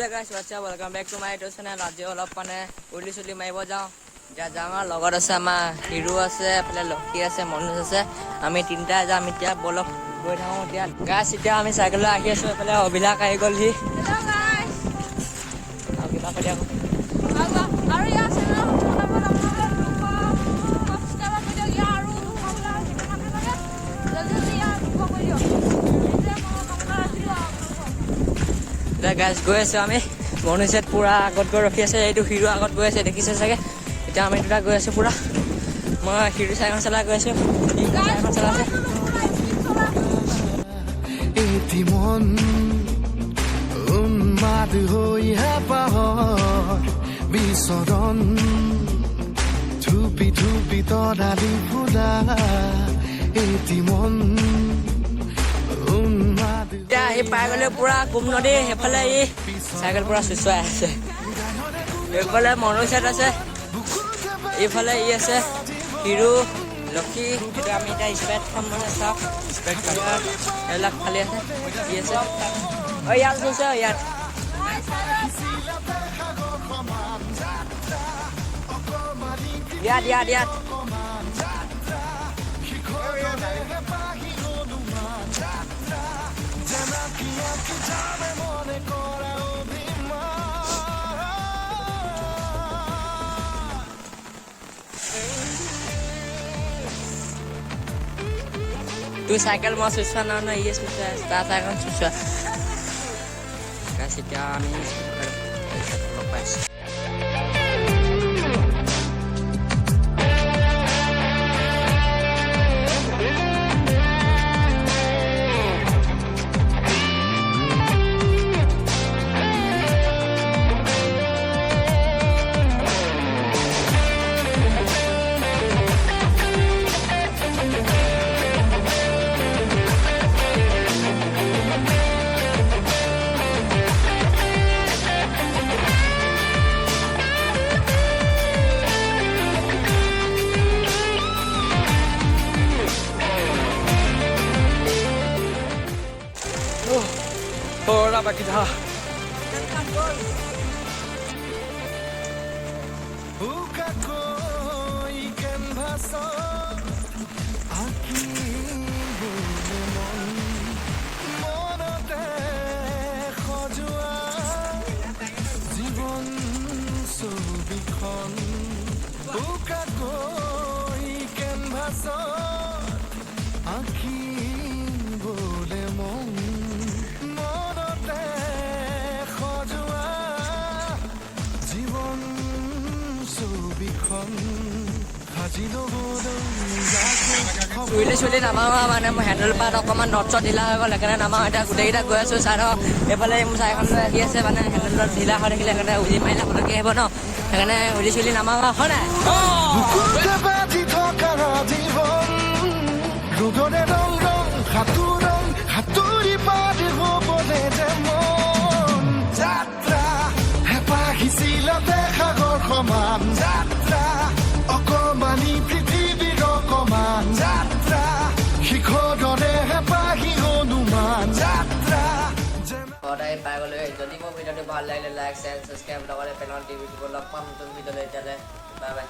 Hello guys, what's up? Welcome back to my YouTube channel. আজি অলপ মানে উলি মাৰিব যাওঁ। যা যাওঁ লগত আছে আমাৰ হিৰো আছে, এফালে লক্ষী আছে, মনোজ আছে। আমি তিনিটা যাম এতিয়া বলক গৈ থাকোঁ এতিয়া। গাইছ এতিয়া আমি চাইকেললৈ আহি আছোঁ, এফালে অভিলাষ আহি গ'লহি। Hello guys. আৰু কিবা কৈ দিয়া। আৰু ইয়াৰ চেনেল সাবস্ক্ৰাইব কৰি দিয়ক আৰু জলদি ইয়াৰ কৰি দিয়ক। এতিয়া গাইছ গৈ আছোঁ আমি। মনোজত পুৰা আগত গৈ ৰখি আছে, এইটো হিৰো আগত গৈ আছে দেখিছে চাগে। এতিয়া আমি দুটা গৈ আছোঁ পুৰা। মই হিৰো চাইকেল চলাই গৈ আছোঁ, চাইকেল চলাইছে। মন উন্মাদ হৈহে পাহৰ বিচৰণ ধুপি ধুপি তৰালি ফুলা এটি মন উন্মাদ। এতিয়া আহি পাই গ'লে পুৰা কুম নদী, সেইফালে ই চাইকেল পুৰা চুচুৱাই আছে। এইফালে মনোজত আছে, এইফালে ই আছে হিৰো লক্ষী। এতিয়া আমি এতিয়া স্প্ৰাইট খাম মানে চাওক, স্প্ৰাইট কালাৰ এইবিলাক খালি আছে, ই আছে। ইয়াত আছে ইয়াত। ইয়াত ইয়াত ইয়াত tu cycle mau susah nana iya susah tata kan susah kasih kami lepas. Ora baki dah. Buka koi ikan basah aki bulemon monote khojua জীবন ছবিখন বুকা কই কেনভাছত আঁকি বলে মন মনতে সজোৱা জীৱন ছবিখন সাজি ল'বলৈ চুইলি নামাওঁ মানে মই হেণ্ডেল পাত অকণমান নট ঢিলা হৈ গ'ল, সেইকাৰণে নামাওঁ। এতিয়া গোটেইকেইটা গৈ আছোঁ চাই লওক। এইফালে মোৰ চাইকেল লৈ আহি আছে, মানে হেণ্ডেলত ঢিলা হৈ থাকিলে সেইকাৰণে উলি মাৰিলে পটককৈ আহিব ন, সেইকাৰণে চুলি নামাওঁ হয় নাই। বুকুতে বাজি থকা জীৱন ৰোগৰে ৰং ৰং সাঁতুৰি পাৰি হ'বলে যে মন যাত্ৰা হেঁপাহিছিল সাগৰ সমান যাত্ৰা অকমানি পৃথিৱীৰ অকমান যাত্ৰা শিখৰৰে হেঁপাহি হনুমান যাত্ৰা। সদায় পাই গ'লে যদি মোৰ ভিডিঅ'টো ভাল লাগিলে লাইক শ্বেয়াৰ ছাবস্ক্ৰাইব লগতে পেনৰ টিভিটো লগ পাম নতুন ভিডিঅ'লৈ। এতিয়ালৈ বাই বাই।